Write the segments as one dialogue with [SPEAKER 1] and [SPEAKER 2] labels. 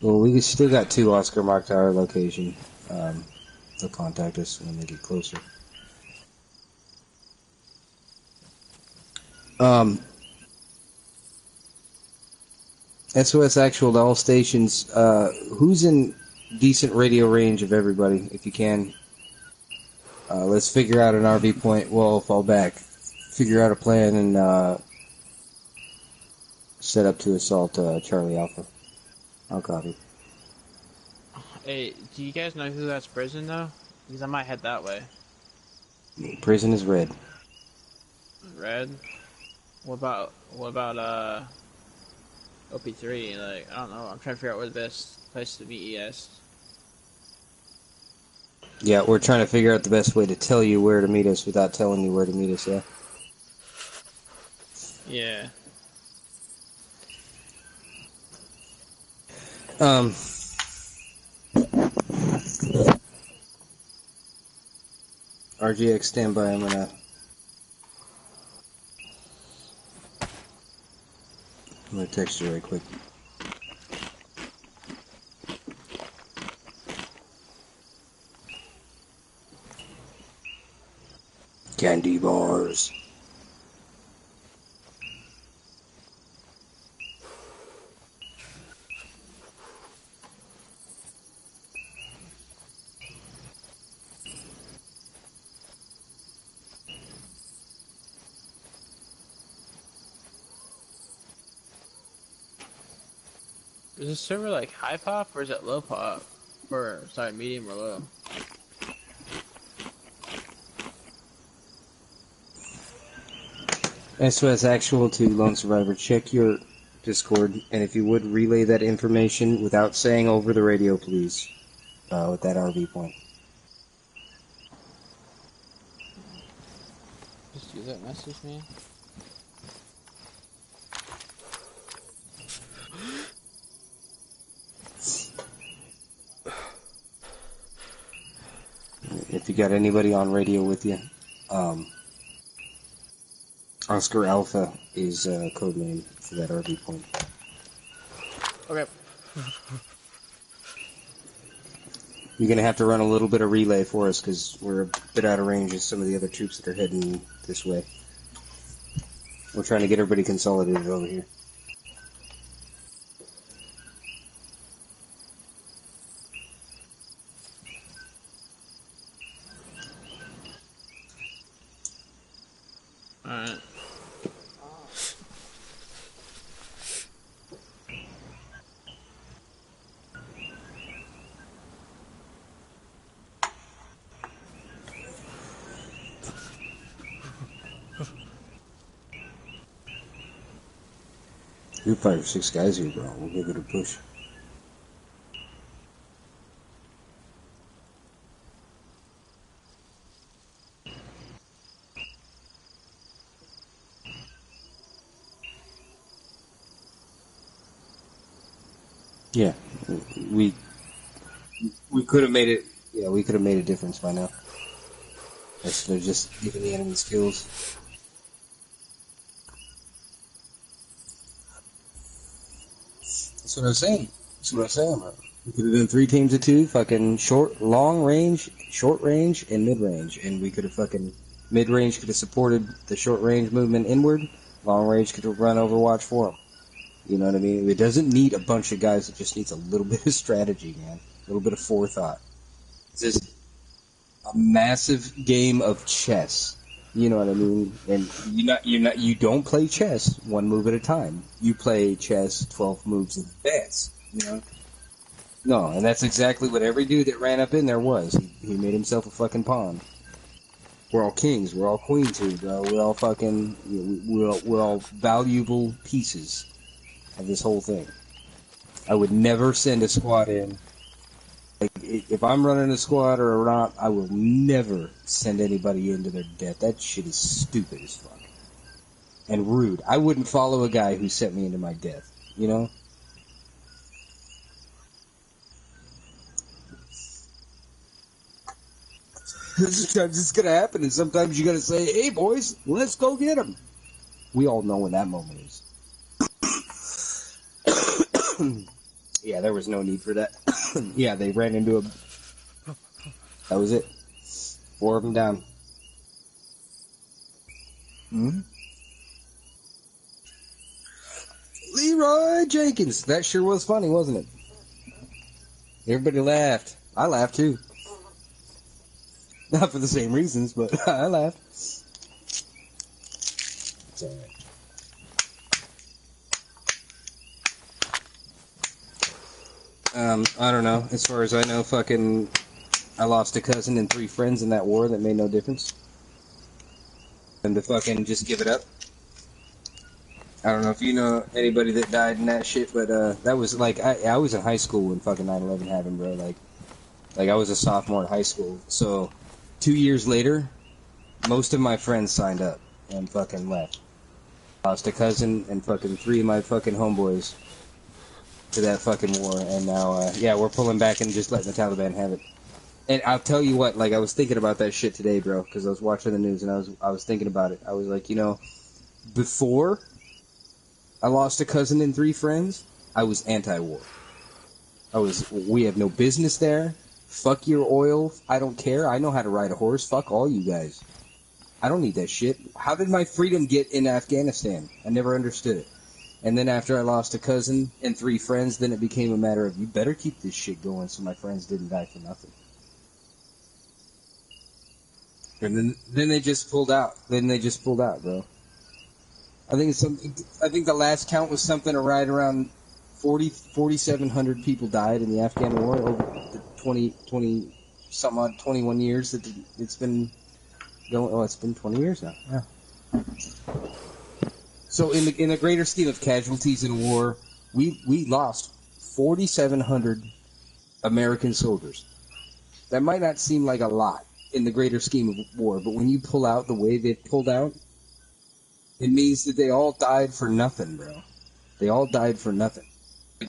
[SPEAKER 1] Well, we still got 2 Oscar marked our location. They'll contact us when they get closer. SOS Actual to all stations. Who's in decent radio range of everybody, if you can? Let's figure out an RV point. We'll fall back. Figure out a plan and set up to assault Charlie Alpha. I'll copy.
[SPEAKER 2] Hey, do you guys know who that's prison though? Because I might head that way.
[SPEAKER 1] Prison is red.
[SPEAKER 2] Red? What about OP3? Like, I don't know. I'm trying to figure out where the best place to meet ES.
[SPEAKER 1] Yeah, we're trying to figure out the best way to tell you where to meet us without telling you where to meet us, yeah?
[SPEAKER 2] Yeah.
[SPEAKER 1] RGX, stand by. I'm gonna text you right quick. Candy bars.
[SPEAKER 2] Is this server like high pop or is it low pop? Or, sorry, medium or low?
[SPEAKER 1] SOS Actual to Lone Survivor, check your Discord, and if you would, relay that information without saying over the radio, please, with that RV point.
[SPEAKER 2] Just do that message, man.
[SPEAKER 1] If you got anybody on radio with you, Oscar Alpha is code name for that RV point.
[SPEAKER 2] Okay.
[SPEAKER 1] You're going to have to run a little bit of relay for us because we're a bit out of range of some of the other troops that are heading this way. We're trying to get everybody consolidated over here.
[SPEAKER 2] Alright.
[SPEAKER 1] You're 5 or 6 guys here, bro. We'll give it a push. Yeah, we could have made it. Yeah, we could have made a difference by now. They're just giving the enemy skills. That's what I was saying. Bro. We could have done 3 teams of 2, fucking long range, short range, and mid range, and we could have fucking mid range could have supported the short range movement inward. Long range could have run Overwatch for them. You know what I mean? It doesn't need a bunch of guys. It just needs a little bit of strategy, man. A little bit of forethought. It's just a massive game of chess. You know what I mean? And you don't play chess 1 move at a time. You play chess 12 moves in advance. You know? No, and that's exactly what every dude that ran up in there was. He made himself a fucking pawn. We're all kings. We're all queens here, bro. We're all fucking. We're all valuable pieces of this whole thing. I would never send a squad in. Like, if I'm running a squad or not, I will never send anybody into their death. That shit is stupid as fuck. And rude. I wouldn't follow a guy who sent me into my death. You know? Sometimes it's gonna happen, and sometimes you gotta say, hey boys, let's go get him. We all know when that moment is. Yeah, there was no need for that. Yeah, they ran into a... That was it. 4 of them down. Hmm? Leroy Jenkins. That sure was funny, wasn't it? Everybody laughed. I laughed too. Not for the same reasons, but I laughed. It's alright. I don't know. As far as I know, fucking... I lost a cousin and 3 friends in that war that made no difference. And to fucking just give it up. I don't know if you know anybody that died in that shit, but that was like... I was in high school when fucking 9/11 happened, bro. Like I was a sophomore in high school. So 2 years later, most of my friends signed up and fucking left. Lost a cousin and fucking 3 of my fucking homeboys to that fucking war, and now, yeah, we're pulling back and just letting the Taliban have it. And I'll tell you what, like, I was thinking about that shit today, bro, because I was watching the news, and I was thinking about it. I was like, you know, before I lost a cousin and 3 friends, I was anti-war. We have no business there. Fuck your oil. I don't care. I know how to ride a horse. Fuck all you guys. I don't need that shit. How did my freedom get in Afghanistan? I never understood it. And then after I lost a cousin and 3 friends, then it became a matter of, you better keep this shit going so my friends didn't die for nothing. And then they just pulled out. Bro. I think the last count was something right around 4,700 people died in the Afghan war over the 21 years that it's been going. Oh, it's been 20 years now. Yeah. So in the greater scheme of casualties in a war, we lost 4,700 American soldiers. That might not seem like a lot in the greater scheme of war, but when you pull out the way they pulled out, it means that they all died for nothing, bro. They all died for nothing.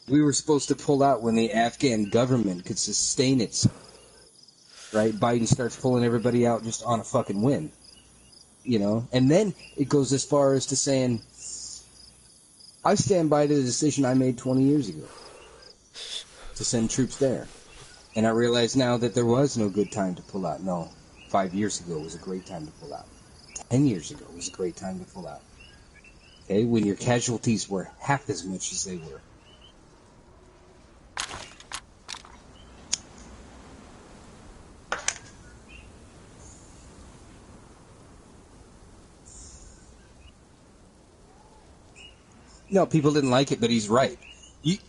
[SPEAKER 1] We were supposed to pull out when the Afghan government could sustain itself, right? Biden starts pulling everybody out just on a fucking whim, you know? And then it goes as far as to saying, I stand by the decision I made 20 years ago to send troops there. And I realize now that there was no good time to pull out. No, 5 years ago was a great time to pull out. 10 years ago was a great time to pull out. Okay, when your casualties were half as much as they were. No, people didn't like it, but he's right.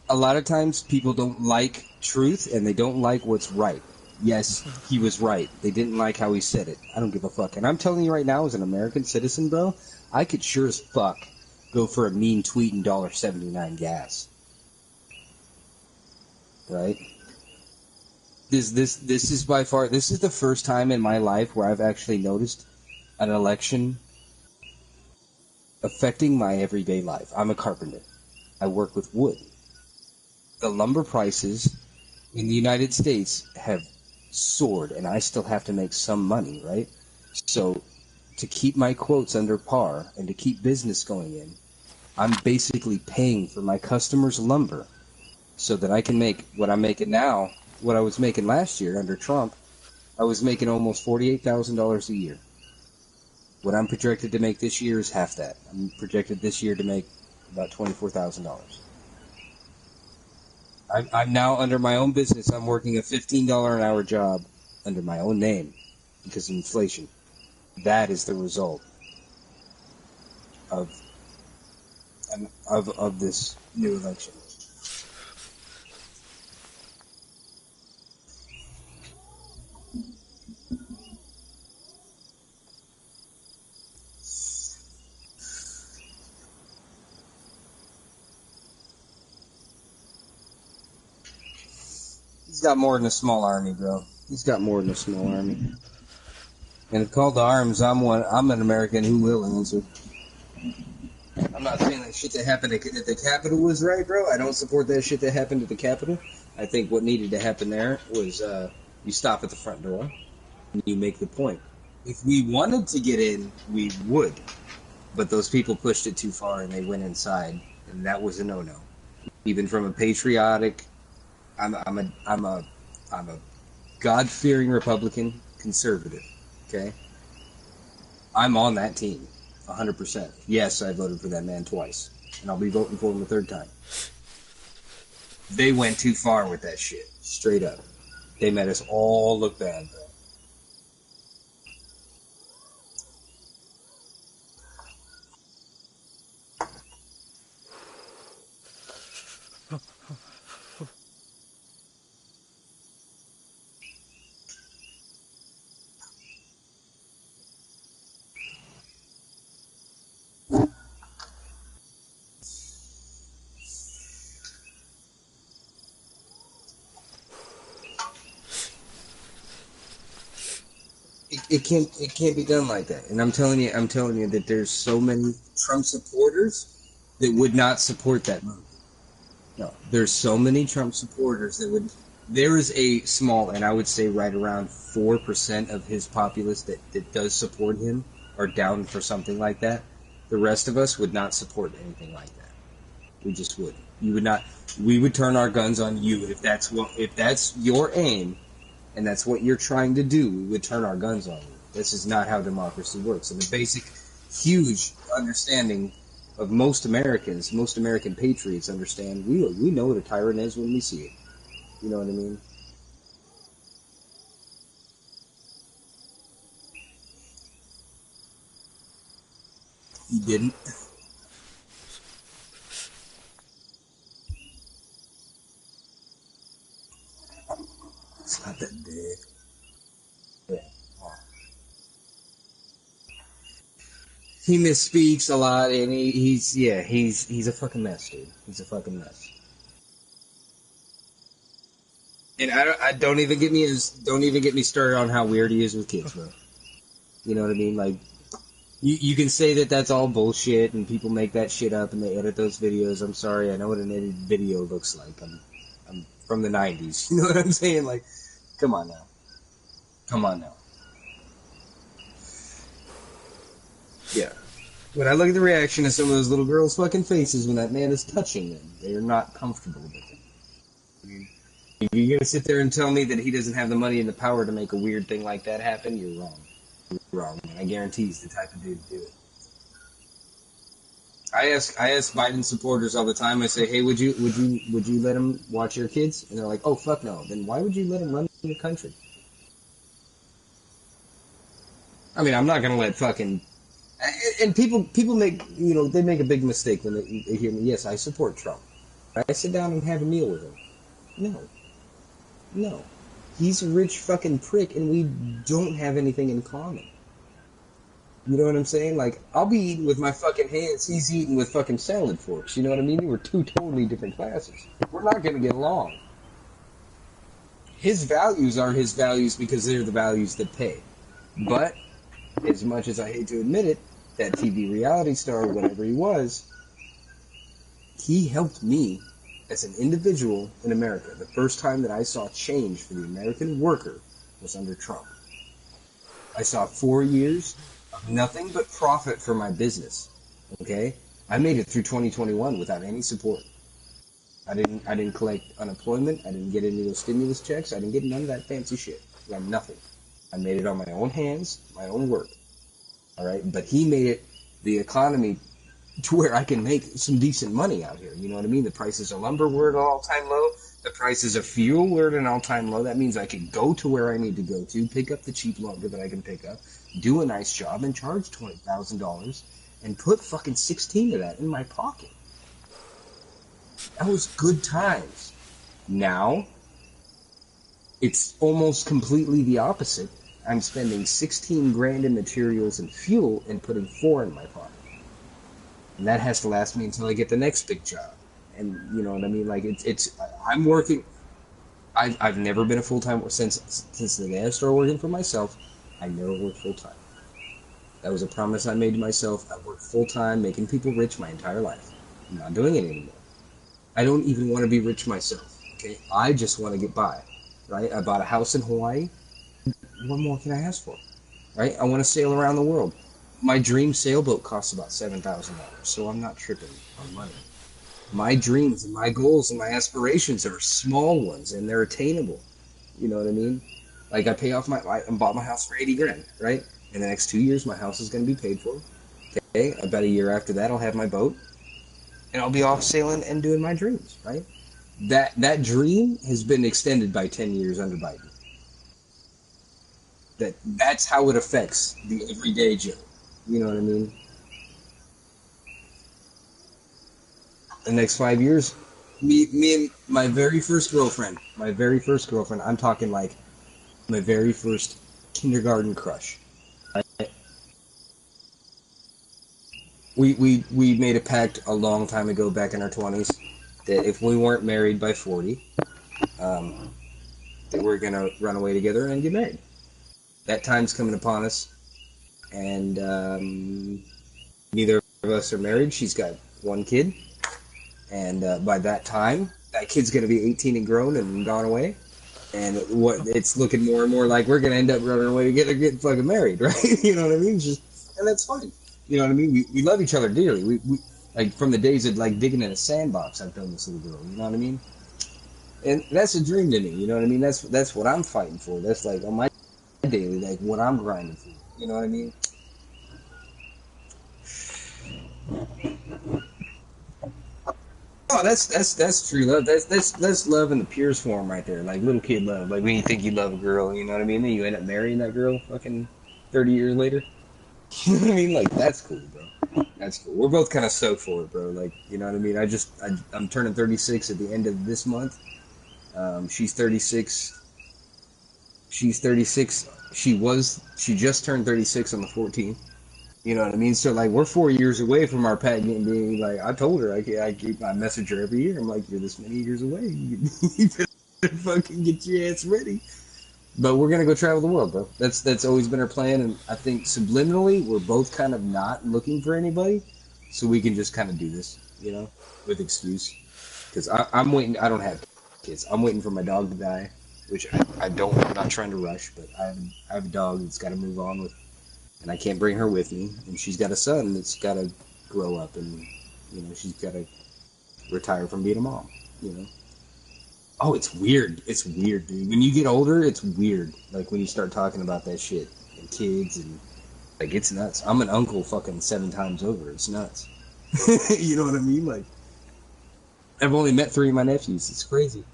[SPEAKER 1] A lot of times people don't like truth, and they don't like what's right. Yes, he was right. They didn't like how he said it. I don't give a fuck. And I'm telling you right now, as an American citizen, bro, I could sure as fuck go for a mean tweet and $1.79 gas. Right? This is by far, this is the first time in my life where I've actually noticed an election affecting my everyday life. I'm a carpenter. I work with wood. The lumber prices in the United States have soared, and I still have to make some money, right? So to keep my quotes under par and to keep business going in, I'm basically paying for my customers' lumber so that I can make what I'm making now, what I was making last year under Trump. I was making almost $48,000 a year. What I'm projected to make this year is half that. I'm projected this year to make about $24,000. I'm now under my own business. I'm working a $15 an hour job under my own name because of inflation. That is the result of this new election. He's got more than a small army, bro. He's got more than a small army. And if called to arms, I'm an American who will answer. I'm not saying that shit that happened at the Capitol was right, bro. I don't support that shit that happened at the Capitol. I think what needed to happen there was you stop at the front door and you make the point. If we wanted to get in, we would. But those people pushed it too far and they went inside, and that was a no-no. Even from a patriotic I'm a God-fearing Republican conservative. Okay, I'm on that team, 100%. Yes, I voted for that man twice, and I'll be voting for him the third time. They went too far with that shit, straight up. They made us all look bad, bro. It can't be done like that. And I'm telling you that there's so many Trump supporters that would not support that move. No, there's so many Trump supporters that would. There is a small, and I would say right around 4% of his populace that does support him or down for something like that. The rest of us would not support anything like that. We just wouldn't. You would not. We would turn our guns on you if that's your aim, and that's what you're trying to do. We would turn our guns on you. This is not how democracy works. And the basic, huge understanding of most Americans, most American patriots understand. We know what a tyrant is when we see it. You know what I mean? He didn't. It's not that big. Yeah. He misspeaks a lot, and he's a fucking mess, dude. He's a fucking mess. And I don't even get me started on how weird he is with kids, bro. You know what I mean? Like, you can say that that's all bullshit, and people make that shit up, and they edit those videos. I'm sorry, I know what an edited video looks like. I'm from the '90s. You know what I'm saying? Like, come on now, come on now. Yeah. When I look at the reaction of some of those little girls' fucking faces when that man is touching them, they are not comfortable with it. I mean, if you're gonna sit there and tell me that he doesn't have the money and the power to make a weird thing like that happen, you're wrong. You're wrong, man. I guarantee he's the type of dude to do it. I ask Biden supporters all the time. I say, hey, would you let him watch your kids? And they're like, oh fuck no. Then why would you let him run the country? I mean, I'm not gonna let fucking. And people make they make a big mistake when they hear me. Yes, I support Trump. I sit down and have a meal with him. No, no, he's a rich fucking prick, and we don't have anything in common. You know what I'm saying? Like, I'll be eating with my fucking hands. He's eating with fucking salad forks. You know what I mean? We're two totally different classes. We're not going to get along. His values are his values because they're the values that pay. But, as much as I hate to admit it, that TV reality star, whatever he was, he helped me as an individual in America. The first time that I saw change for the American worker was under Trump. I saw 4 years of nothing but profit for my business. Okay? I made it through 2021 without any support. I didn't collect unemployment. I didn't get any of those stimulus checks. I didn't get none of that fancy shit. I got nothing. I made it on my own hands, my own work. All right? But he made it the economy to where I can make some decent money out here. You know what I mean? The prices of lumber were at an all-time low. The prices of fuel were at an all-time low. That means I can go to where I need to go to, pick up the cheap lumber that I can pick up, do a nice job, and charge $20,000, and put fucking 16 of that in my pocket. That was good times. Now, it's almost completely the opposite. I'm spending 16 grand in materials and fuel and putting 4 in my pocket. And that has to last me until I get the next big job. And you know what I mean? Like, I'm working. I've never been a full-time, since the day I started working for myself, I never worked full-time. That was a promise I made to myself. I worked full-time, making people rich my entire life. I'm not doing it anymore. I don't even want to be rich myself, okay? I just want to get by, right? I bought a house in Hawaii. What more can I ask for, right? I want to sail around the world. My dream sailboat costs about $7,000, so I'm not tripping on money. My dreams and my goals and my aspirations are small ones and they're attainable. You know what I mean? Like I pay off I bought my house for 80 grand, right? In the next 2 years, my house is going to be paid for. Okay, about a year after that, I'll have my boat, and I'll be off sailing and doing my dreams, right? That dream has been extended by 10 years under Biden. That's how it affects the everyday Joe. You know what I mean? The next 5 years, me and my very first girlfriend, I'm talking like my very first kindergarten crush. We made a pact a long time ago, back in our 20s, that if we weren't married by 40, that we're gonna run away together and get married. That time's coming upon us, and neither of us are married. She's got one kid, and by that time, that kid's gonna be 18 and grown and gone away. And it's looking more and more like we're gonna end up running away together, getting fucking married, right? You know what I mean? And that's fine. You know what I mean? We love each other dearly. We like from the days of like digging in a sandbox. I've known this little girl. You know what I mean? And that's a dream to me. You know what I mean? That's what I'm fighting for. That's like on my daily, like what I'm grinding for. You know what I mean? Oh, that's true love. That's love in the purest form right there. Like little kid love. Like when you think you love a girl, you know what I mean? Then you end up marrying that girl fucking 30 years later. You know what I mean? Like that's cool, bro. That's cool. We're both kind of stoked for it, bro. Like, you know what I mean? I'm turning 36 at the end of this month. She's 36. She's 36. She just turned 36 on the 14th. You know what I mean? So like we're 4 years away from our pact being like, I told her I message her every year. I'm like, you're this many years away. You better fucking get your ass ready. But we're gonna go travel the world, bro. That's always been our plan, and I think subliminally we're both kind of not looking for anybody, so we can just kind of do this, you know, with excuse. Because I'm waiting. I don't have kids. I'm waiting for my dog to die, which I don't. I'm not trying to rush, but I have a dog that's got to move on with, and I can't bring her with me. And she's got a son that's got to grow up, and you know she's got to retire from being a mom, you know. Oh, it's weird. It's weird, dude. When you get older, it's weird. Like when you start talking about that shit and kids and like it's nuts. I'm an uncle fucking 7 times over. It's nuts. You know what I mean? Like I've only met 3 of my nephews. It's crazy.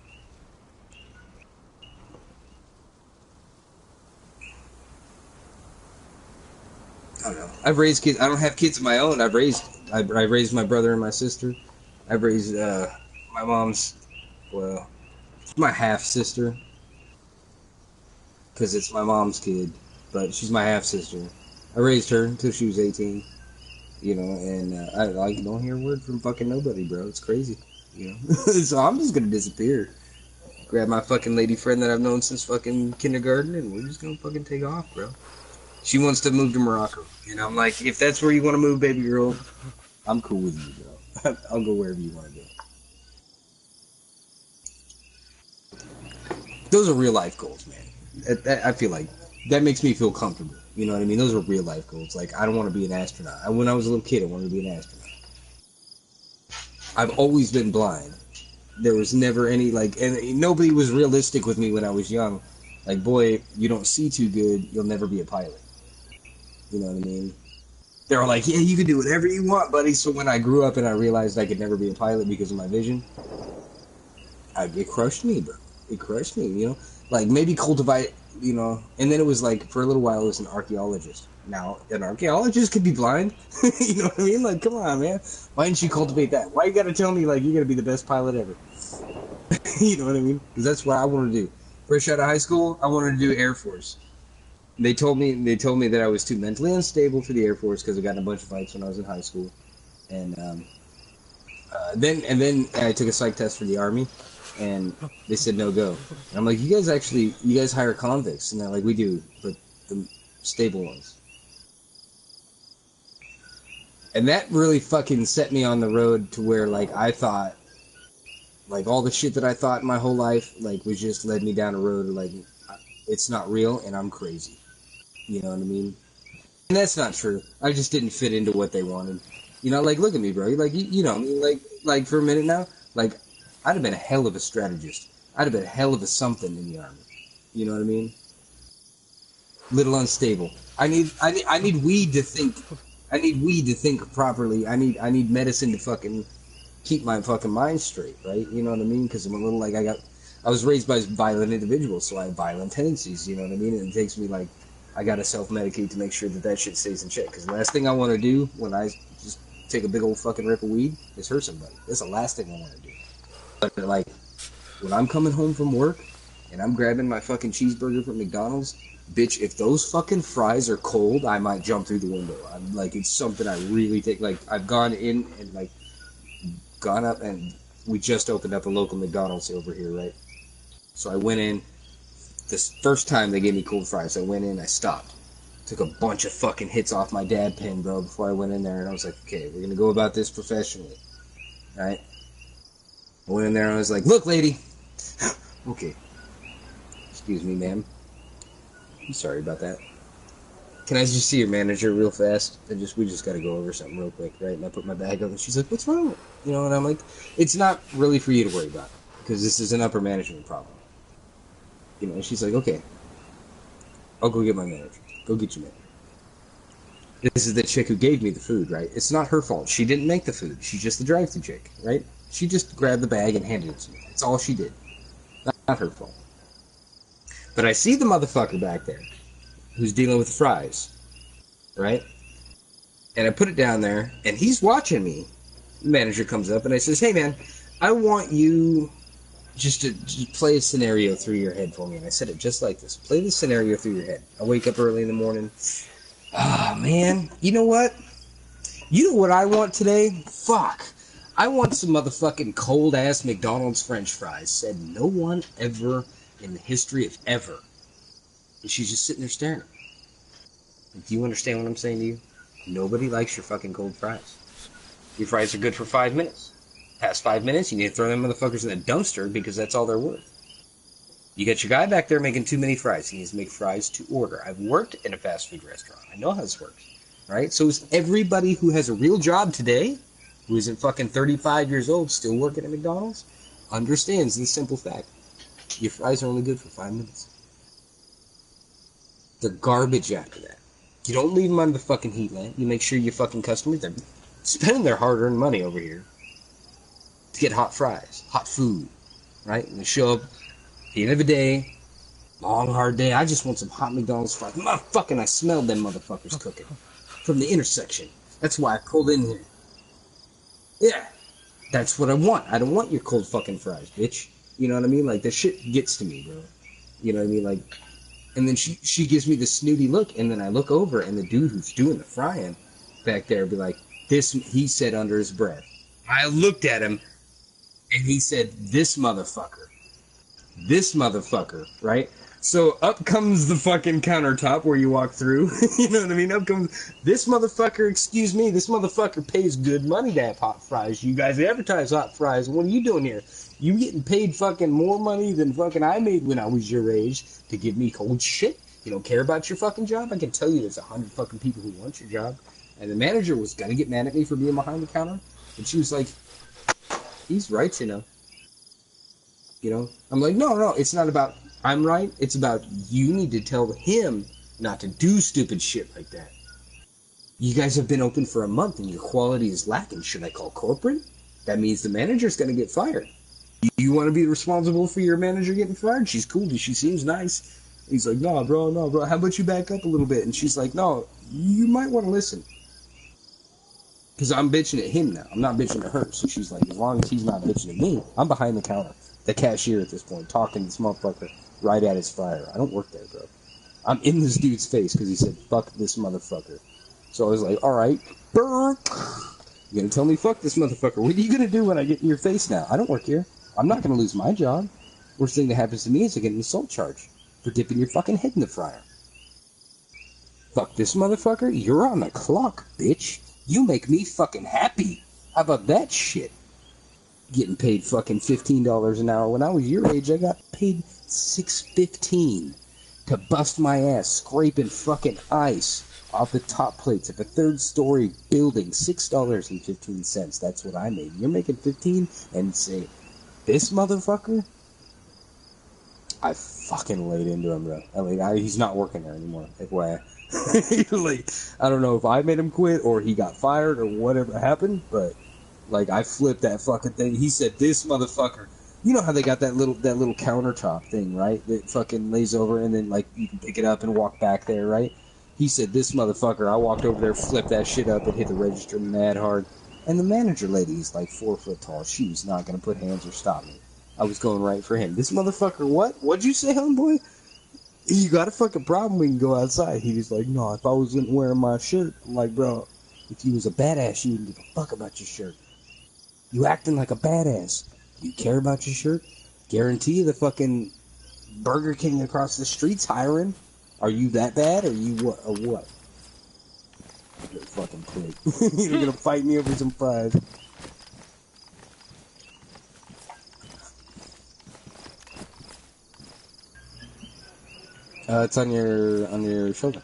[SPEAKER 1] I don't know. I've raised kids. I don't have kids of my own. I raised my brother and my sister. I've raised my mom's. Well, it's my half sister because it's my mom's kid, but she's my half sister. I raised her until she was 18, you know, and I like don't hear a word from fucking nobody, bro. It's crazy, you know. So I'm just gonna disappear, grab my fucking lady friend that I've known since fucking kindergarten, and we're just gonna fucking take off, bro. She wants to move to Morocco, and I'm like, if that's where you want to move, baby girl, I'm cool with you, bro. I'll go wherever you want to go. Those are real life goals, man. I feel like that makes me feel comfortable. You know what I mean? Those are real life goals. Like I don't want to be an astronaut. When I was a little kid, I wanted to be an astronaut. I've always been blind. There was never any like, and nobody was realistic with me when I was young. Like, boy, you don't see too good, you'll never be a pilot. You know what I mean? They were like, yeah, you can do whatever you want, buddy. So when I grew up and I realized I could never be a pilot because of my vision, it crushed me, bro. It crushed me, you know? Like, maybe cultivate, you know? And then it was like, for a little while, it was an archaeologist. Now, an archaeologist could be blind. You know what I mean? Like, come on, man. Why didn't you cultivate that? Why you gotta tell me, like, you're gonna be the best pilot ever? You know what I mean? Because that's what I want to do. Fresh out of high school, I wanted to do Air Force. They told me that I was too mentally unstable for the Air Force because I got in a bunch of fights when I was in high school. And then I took a psych test for the Army, and they said no go. And I'm like, you guys hire convicts? And they're like, we do, but the stable ones. And that really fucking set me on the road to where, like, I thought, like, all the shit that I thought my whole life, like, was just led me down a road of, like, it's not real and I'm crazy. You know what I mean? And that's not true. I just didn't fit into what they wanted. You know, like, look at me, bro. Like, you know, like for a minute now, like, I'd have been a hell of a strategist. I'd have been a hell of a something in the army. You know what I mean? Little unstable. I need weed to think. I need weed to think properly. I need medicine to fucking keep my fucking mind straight, right? You know what I mean? Because I'm a little like I was raised by violent individuals, so I have violent tendencies. You know what I mean? And it takes me like I gotta self-medicate to make sure that shit stays in check. Because the last thing I want to do when I just take a big old fucking rip of weed is hurt somebody. That's the last thing I want to do. But like when I'm coming home from work and I'm grabbing my fucking cheeseburger from McDonald's, bitch, if those fucking fries are cold, I might jump through the window. I'm like, it's something I really take. Like I've gone in and like gone up, and we just opened up a local McDonald's over here, right? So I went in. This first time they gave me cold fries, I went in, I stopped. Took a bunch of fucking hits off my dad pen, bro, before I went in there, and I was like, okay, we're gonna go about this professionally. Right? I went in there and I was like, look, lady. Okay. Excuse me, ma'am. I'm sorry about that. Can I just see your manager real fast? We just gotta go over something real quick, right? And I put my bag up and she's like, what's wrong? You know, and I'm like, it's not really for you to worry about, because this is an upper management problem. You know, and she's like, okay, I'll go get my manager. Go get your manager. This is the chick who gave me the food, right? It's not her fault. She didn't make the food. She's just the drive-thru chick, right? She just grabbed the bag and handed it to me. That's all she did. Not her fault. But I see the motherfucker back there who's dealing with the fries, right? And I put it down there, and he's watching me. The manager comes up, and I says, hey, man, I want you just to play a scenario through your head for me. And I said it just like this. Play the scenario through your head. I wake up early in the morning. Ah, man, you know what? You know what I want today? Fuck. I want some motherfucking cold-ass McDonald's French fries. Said no one ever in the history of ever. And she's just sitting there staring at me. Do you understand what I'm saying to you? Nobody likes your fucking cold fries. Your fries are good for 5 minutes. Past 5 minutes, you need to throw them motherfuckers in the dumpster, because that's all they're worth. You got your guy back there making too many fries. He needs to make fries to order. I've worked in a fast food restaurant. I know how this works. Right? So is everybody who has a real job today, who isn't fucking 35 years old, still working at McDonald's, understands this simple fact. Your fries are only good for 5 minutes. They're garbage after that. You don't leave them under the fucking heat lamp. You make sure your fucking customers, they're spending their hard-earned money over here to get hot fries, hot food, right? And they show up at the end of the day, long, hard day. I just want some hot McDonald's fries. Motherfucking, I smelled them motherfuckers cooking from the intersection. That's why I pulled in here. Yeah, that's what I want. I don't want your cold fucking fries, bitch. You know what I mean? Like, this shit gets to me, bro. You know what I mean? Like, and then she gives me this snooty look, and then I look over, and the dude who's doing the frying back there be like, this, he said under his breath. I looked at him, and he said, this motherfucker, right? So up comes the fucking countertop where you walk through. You know what I mean? Up comes this motherfucker, excuse me, this motherfucker pays good money to have hot fries. You guys advertise hot fries. What are you doing here? You getting paid fucking more money than fucking I made when I was your age to give me cold shit? You don't care about your fucking job? I can tell you there's 100 fucking people who want your job. And the manager was gonna get mad at me for being behind the counter. And she was like, he's right, you know. You know? I'm like, no, it's not about I'm right. It's about you need to tell him not to do stupid shit like that. You guys have been open for a month and your quality is lacking. Should I call corporate? That means the manager's gonna get fired. You want to be responsible for your manager getting fired? She's cool. She seems nice. He's like, no, bro. How about you back up a little bit? And she's like, no, you might want to listen. Because I'm bitching at him now. I'm not bitching at her. So she's like, as long as he's not bitching at me, I'm behind the counter. The cashier at this point, talking to this motherfucker right at his fryer. I don't work there, bro. I'm in this dude's face because he said, fuck this motherfucker. So I was like, all right, brr. You gonna tell me fuck this motherfucker? What are you gonna do when I get in your face now? I don't work here. I'm not gonna lose my job. Worst thing that happens to me is I get an assault charge for dipping your fucking head in the fryer. Fuck this motherfucker. You're on the clock, bitch. You make me fucking happy. How about that shit? Getting paid fucking $15 an hour. When I was your age, I got paid $6.15 to bust my ass scraping fucking ice off the top plates of a third-story building, $6.15. That's what I made. You're making 15, and say, this motherfucker. I fucking laid into him, bro. He's not working there anymore. FYI. Like, I don't know if I made him quit or he got fired or whatever happened, but like I flipped that fucking thing. He said, "This motherfucker." You know how they got that little countertop thing, right? That fucking lays over and then like you can pick it up and walk back there, right? He said, "This motherfucker." I walked over there, flipped that shit up, and hit the register mad hard. And the manager lady is like 4 foot tall. She was not gonna put hands or stop me. I was going right for him. This motherfucker, what? What'd you say, homeboy? You got a fucking problem, we can go outside. He was like, no, if I wasn't wearing my shirt. I'm like, bro, if you was a badass, you wouldn't give a fuck about your shirt. You acting like a badass. You care about your shirt? Guarantee you the fucking Burger King across the street's hiring. Are you that bad, or you what? Or what? You're fucking quit. You're gonna fight me over some fries. It's on your shoulder.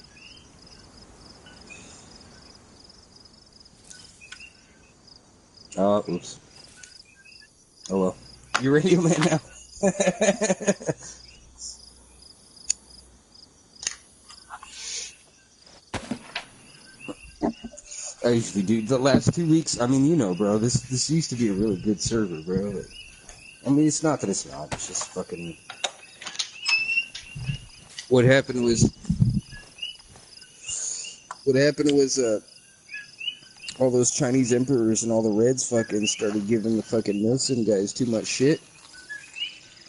[SPEAKER 1] Oh, oops. Oh well. You radio man now. I usually do. The last 2 weeks, I mean, you know, bro, this used to be a really good server, bro. But, I mean, it's not that it's not. It's just fucking... What happened was, all those Chinese emperors and all the Reds fucking started giving the fucking Milsim guys too much shit.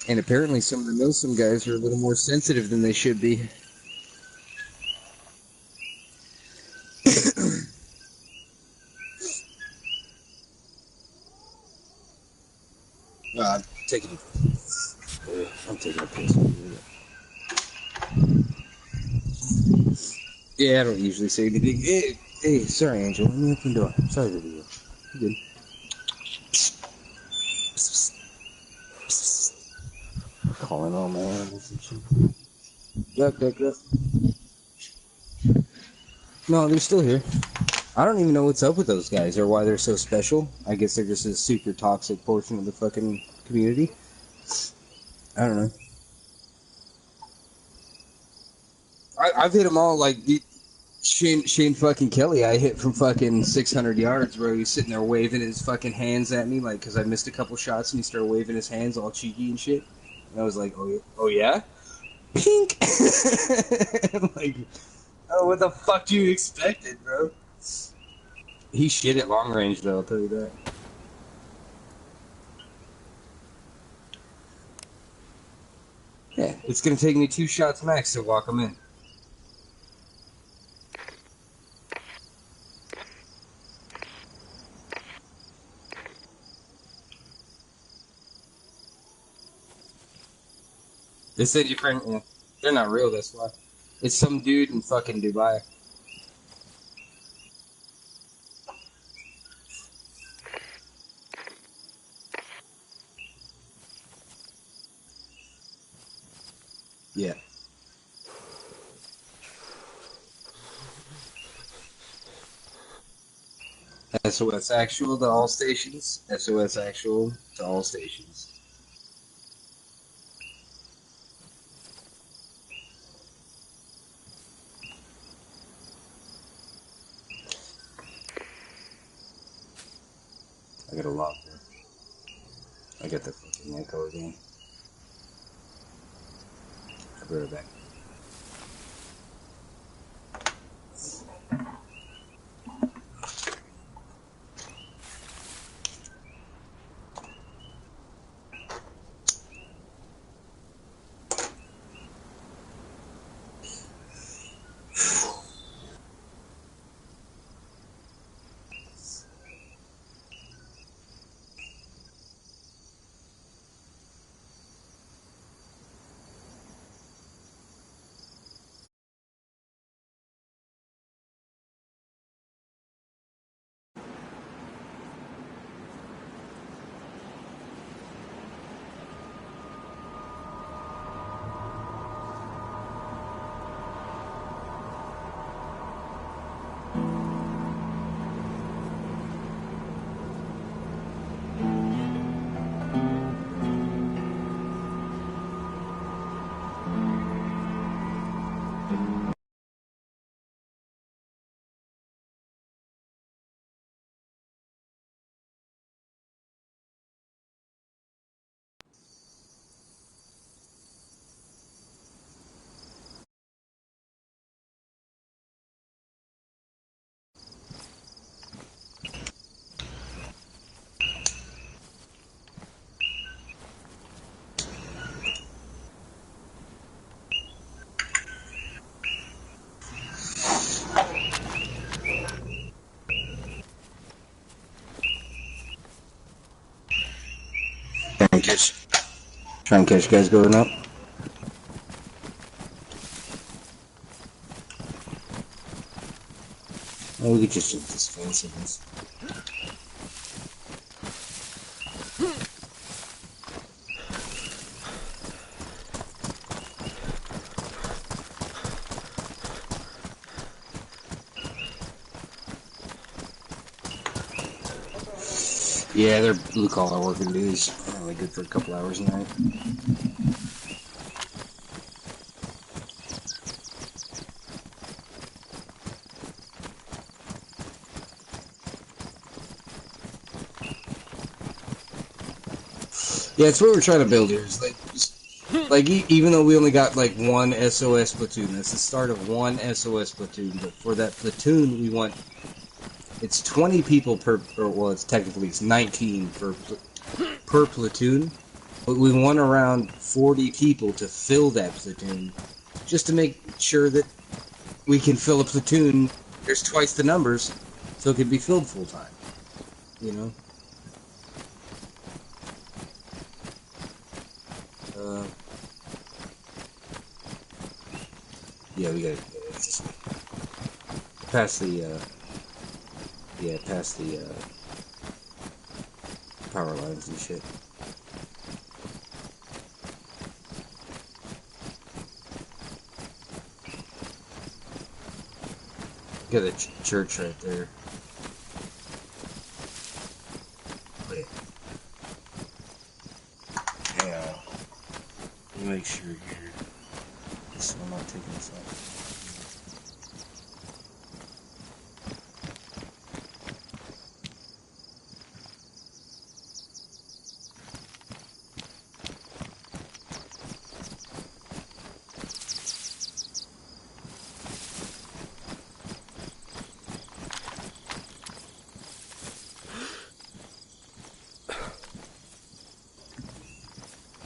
[SPEAKER 1] And apparently some of the Milsim guys are a little more sensitive than they should be. I'm taking a piss. Yeah, I don't usually say anything. Hey, sorry, Angel. Let me open the door. Sorry, baby. You good? Calling all my animals and shit. Duck. No, they're still here. I don't even know what's up with those guys or why they're so special. I guess they're just a super toxic portion of the fucking community. I don't know. I've hit them all like Shane fucking Kelly. I hit from fucking 600 yards, bro. He's sitting there waving his fucking hands at me, like, because I missed a couple shots and he started waving his hands all cheeky and shit. And I was like, oh yeah? Pink! Like, oh, what the fuck do you expected, bro? He shit at long range, though, I'll tell you that. Yeah, it's gonna take me 2 shots max to walk him in. They said your friend, yeah, they're not real, that's why. It's some dude in fucking Dubai. Yeah. SOS actual to all stations. SOS actual to all stations. I got a lock there. I got the fucking echo again. I'll be right back. Try and catch guys going up. Oh, we could just do this fanciness. Yeah, they're blue collar working dudes. Only good for a couple hours a night. Yeah, it's what we're trying to build here. Is even though we only got like one SOS platoon, that's the start of one SOS platoon. But for that platoon, we want it's 20 people per. Or, well, it's 19 per platoon. But we want around 40 people to fill that platoon, just to make sure that we can fill a platoon. There's twice the numbers, so it can be filled full time. You know. Yeah, we gotta just past the power lines and shit. Got a church right there. Wait. Yeah. Let me make sure here. So I'm not taking this off.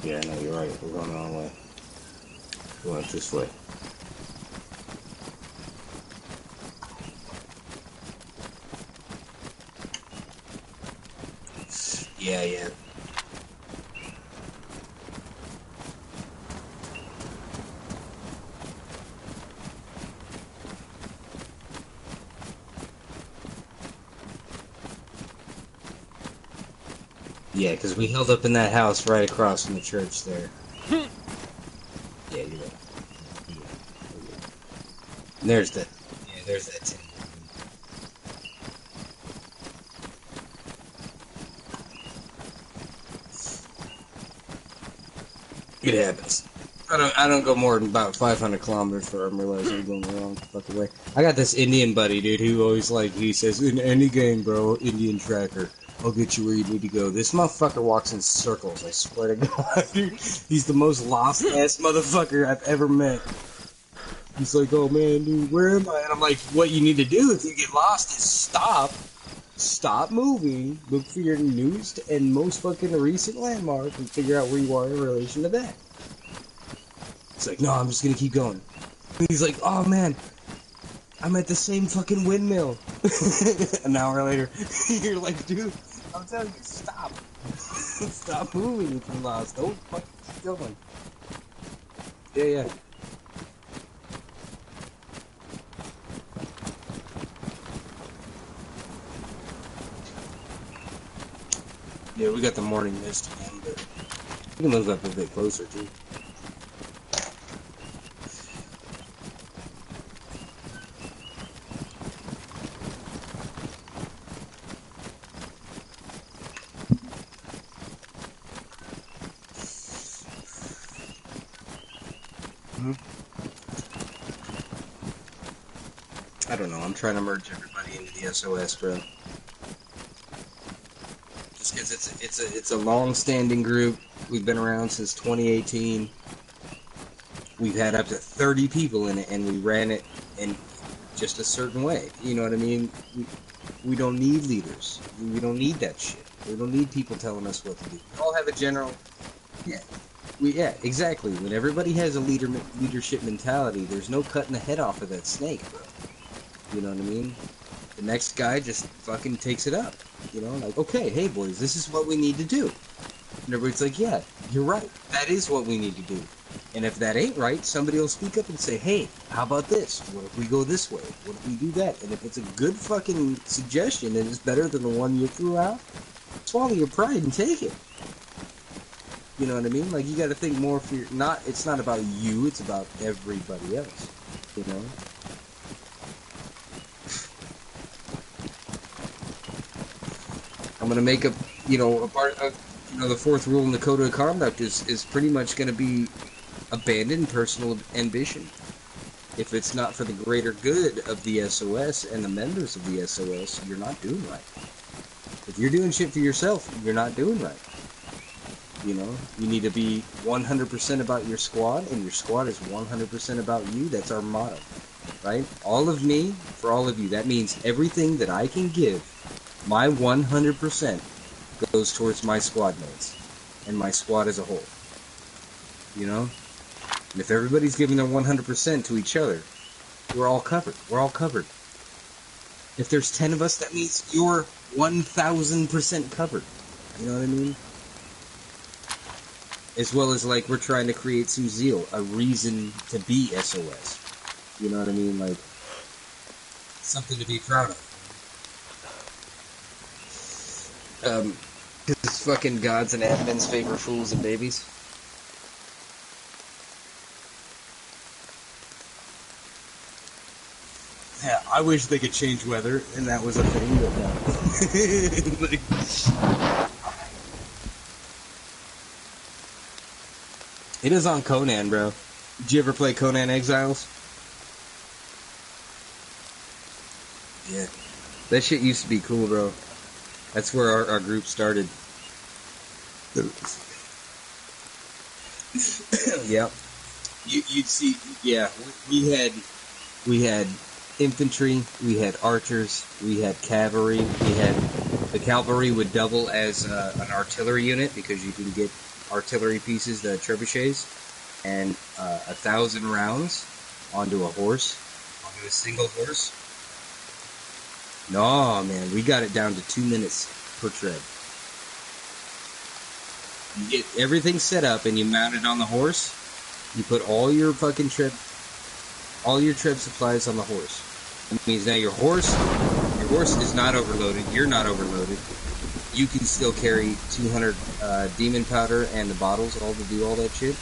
[SPEAKER 1] Yeah, no, you're right. We're going the wrong way. We went this way. Yeah. Yeah, because we held up in that house right across from the church there. Yeah, you're right. And there's that. Yeah, there's that tin. It happens. I don't go more than about 500 kilometers before I'm realizing I'm going the wrong fucking way. I got this Indian buddy, dude, who always he says, in any game, bro, Indian tracker, I'll get you where you need to go. This motherfucker walks in circles, I swear to God, dude. He's the most lost-ass motherfucker I've ever met. He's like, oh man, dude, where am I? And I'm like, what you need to do if you get lost is stop moving, look for your newest and most fucking recent landmark, and figure out where you are in relation to that. It's like, no, I'm just gonna keep going. He's like, oh man, I'm at the same fucking windmill. An hour later, you're like, dude, I'm telling you, stop. Stop moving if you're lost. Don't fucking keep going. Yeah. Yeah, we got the morning mist again, but we can move up a bit closer, too. I don't know, I'm trying to merge everybody into the SOS, bro. Just because it's a long-standing group. We've been around since 2018. We've had up to 30 people in it, and we ran it in just a certain way. You know what I mean? We don't need leaders. We don't need that shit. We don't need people telling us what to do. We all have a general... Yeah, exactly. When everybody has a leadership mentality, there's no cutting the head off of that snake, bro. You know what I mean? The next guy just fucking takes it up. You know, like, okay, hey boys, this is what we need to do. And everybody's like, yeah, you're right. That is what we need to do. And if that ain't right, somebody will speak up and say, hey, how about this? What if we go this way? What if we do that? And if it's a good fucking suggestion and it's better than the one you threw out, swallow your pride and take it. You know what I mean? Like, you gotta think more for your... It's not about you, it's about everybody else. You know? I'm gonna make a part of, the fourth rule in the code of conduct is pretty much gonna be abandon personal ambition. If it's not for the greater good of the SOS and the members of the SOS, you're not doing right. If you're doing shit for yourself, you're not doing right. You know, you need to be 100% about your squad, and your squad is 100% about you. That's our motto, right? All of me for all of you. That means everything that I can give, my 100% goes towards my squad mates and my squad as a whole. You know? And if everybody's giving their 100% to each other, we're all covered. We're all covered. If there's 10 of us, that means you're 1,000% covered. You know what I mean? As well as, like, we're trying to create some zeal, a reason to be SOS. You know what I mean? Like, something to be proud of. Because fucking gods and admins favor fools and babies. Yeah, I wish they could change weather, and that was a thing, but no. Like, it is on Conan, bro. Did you ever play Conan Exiles? Yeah. That shit used to be cool, bro. That's where our group started. Yeah. You'd see, yeah, we had infantry, we had archers, we had cavalry, the cavalry would double as an artillery unit because you can get artillery pieces, the trebuchets, and 1,000 rounds onto a single horse. No, man, we got it down to 2 minutes per tread. You get everything set up and you mount it on the horse. You put all your fucking treb supplies on the horse. It means now your horse is not overloaded. You're not overloaded. You can still carry 200 demon powder and the bottles, all to do all that shit.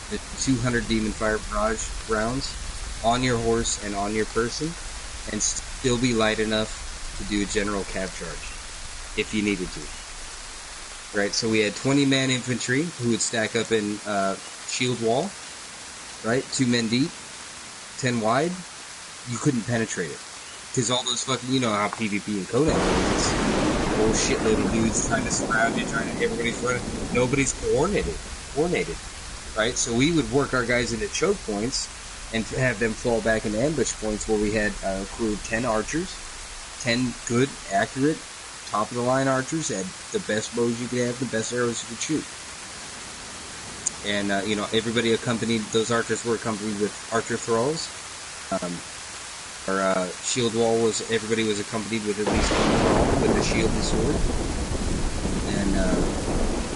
[SPEAKER 1] The 200 demon fire barrage rounds on your horse and on your person, and still be light enough to do a general cav charge if you needed to. Right, so we had 20-man infantry who would stack up in shield wall, right, 2 men deep, 10 wide. You couldn't penetrate it because all those fucking, you know how PvP and Conan is. A whole shitload of dudes trying to surround you, everybody's running. Nobody's coordinated, right? So we would work our guys into choke points and have them fall back into ambush points where we had a crew of 10 archers, 10 good, accurate, top-of-the-line archers, had the best bows you could have, the best arrows you could shoot. And, everybody those archers were accompanied with archer thralls. Our shield wall everybody was accompanied with at least one thrall with a shield and sword. And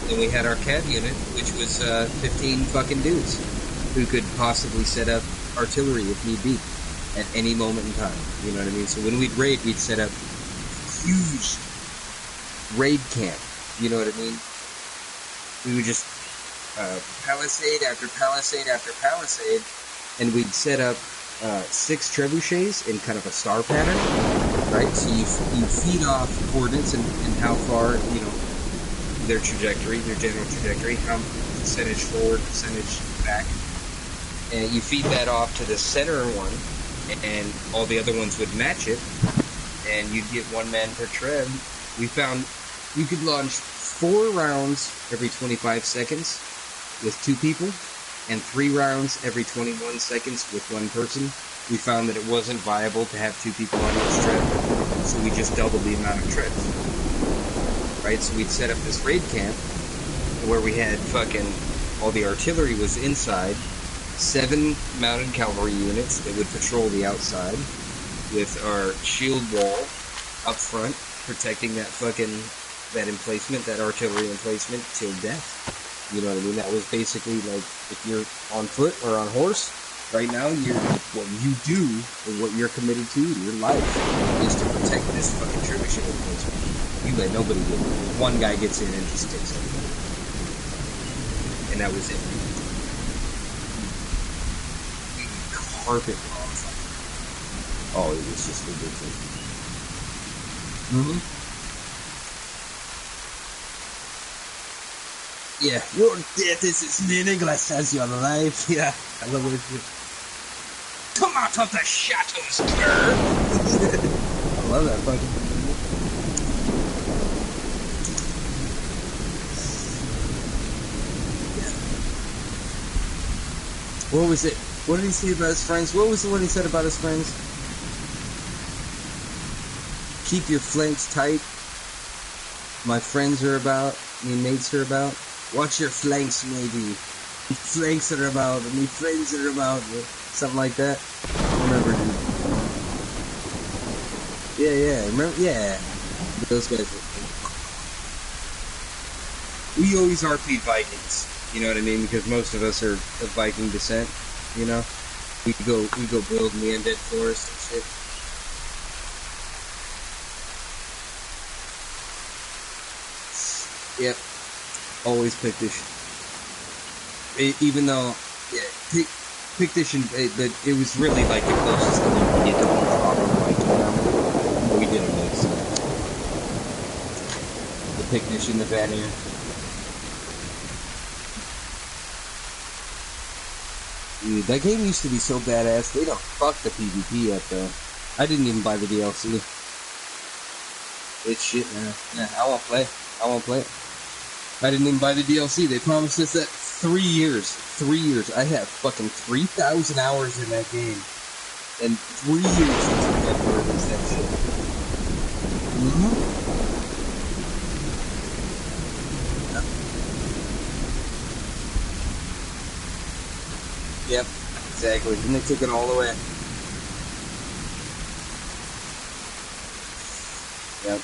[SPEAKER 1] then we had our cav unit, which was 15 fucking dudes who could possibly set up artillery if need be at any moment in time. You know what I mean? So when we'd raid, we'd set up huge raid camp. You know what I mean? We would just palisade after palisade after palisade, and we'd set up 6 trebuchets in kind of a star pattern, right? So you feed off coordinates and how far, their trajectory, their general trajectory, how percentage forward, percentage back, and you feed that off to the center one, and all the other ones would match it, and you'd get 1 man per treb. We found you could launch 4 rounds every 25 seconds with 2 people, and 3 rounds every 21 seconds with 1 person. We found that it wasn't viable to have 2 people on each treb, so we just doubled the amount of trebs. Right, so we'd set up this raid camp where we had all the artillery was inside, 7 mounted cavalry units that would patrol the outside, with our shield wall up front, protecting that that emplacement, that artillery emplacement, till death. You know what I mean? That was basically like, if you're on foot or on horse, right now, what you do, or what you're committed to, your life, is to protect this fucking trebuchet emplacement. You let nobody get in. One guy gets in and just takes it. And that was it. Carpet bombs. Oh, it was just ridiculous. Mm-hmm. Yeah, your death is as meaningless as your life. Yeah, I love it. Come out of the shadows, girl. I love that fucking. Yeah. What was it? What did he say about his friends? What was the one he said about his friends? Keep your flanks tight. My friends are about. My mates are about. Watch your flanks, maybe. My flanks are about. My friends are about. Something like that. I remember. Yeah. Remember? Yeah. Those guys were. We always RP'd Vikings. You know what I mean? Because most of us are of Viking descent. You know, we go build in the undead forest and shit. Yep. Always Pictish. Even though, yeah, Pictish, but it was really like the closest thing you could get to a proper Viking army. We did a mix. The Pictish and the Vanir. Dude, that game used to be so badass. They don't fuck the PvP up though. I didn't even buy the DLC. It's shit now. Yeah, I won't play it. I didn't even buy the DLC. They promised us that 3 years. 3 years. I have fucking 3,000 hours in that game. And 3 years since we got to release that shit. Mm-hmm. Yep, exactly. And they took it all away. Yep.